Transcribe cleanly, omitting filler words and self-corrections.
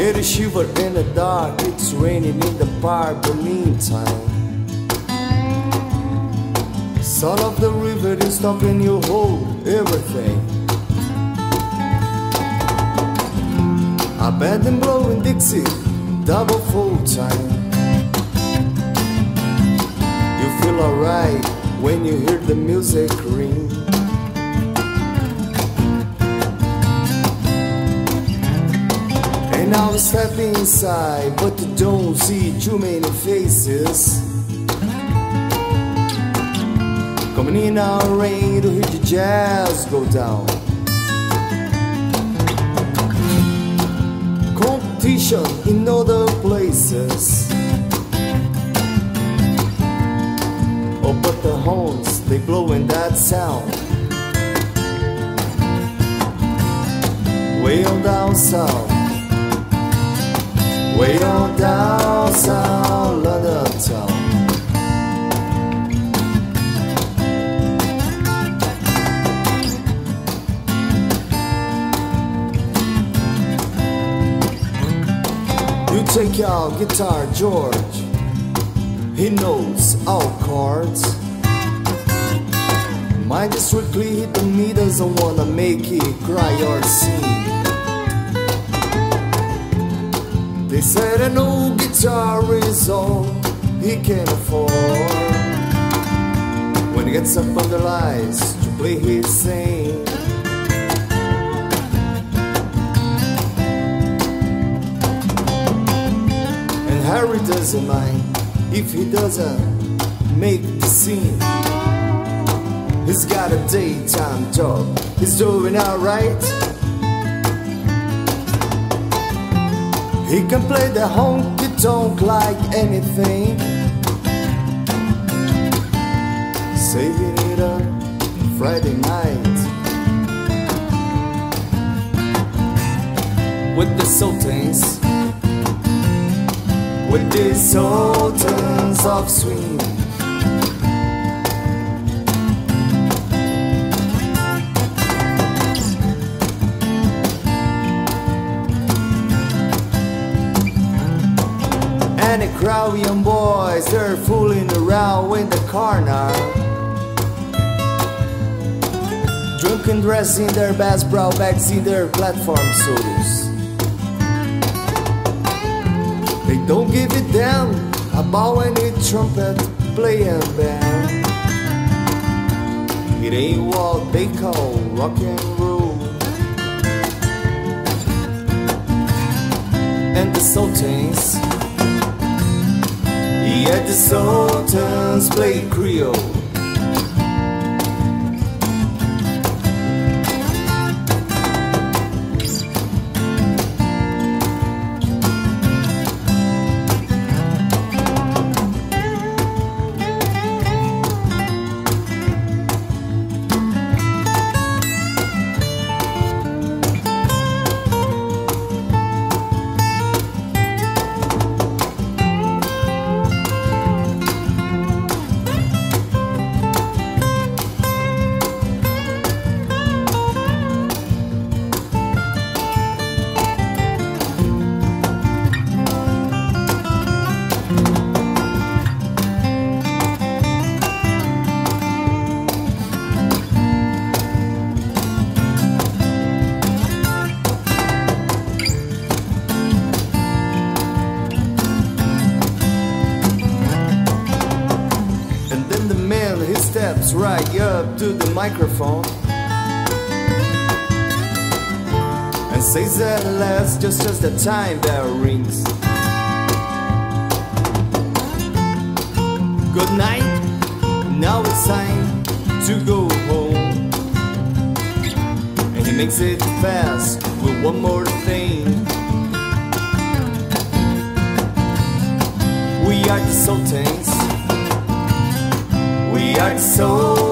Hear a shiver in the dark, it's raining in the park, but meantime sound of the river is stopping you hold everything. A band and blowing Dixie, double full time. You feel alright when you hear the music ring. And now we step inside, but you don't see too many faces. Coming in our rain to hear the jazz go down. Competition in other places. Oh, but the horns, they blowing that sound. Way on down south, way on down south, London town. You take out guitar George, he knows all chords. Mine just strictly hit the me, doesn't wanna make it cry or sing. They said an old guitar is all he can afford. When he gets up on the lights to play his thing. And Harry doesn't mind if he doesn't make the scene. He's got a daytime job, he's doing alright. He can play the honky-tonk like anything. Saving it up Friday night with the Sultans, with the Sultans of Swing. And the Arabian boys, they're fooling around in the corner, drunk and dressed in their best brow bags in their platform suits. They don't give a damn about any trumpet playing band. It ain't what they call rock and roll. And the Sultans, yeah, the Sultans play Creole. He steps right up to the microphone and says at last, just as the time bell rings, good night, now it's time to go home. And he makes it fast with one more thing. We are the Sultans, we are the Sultans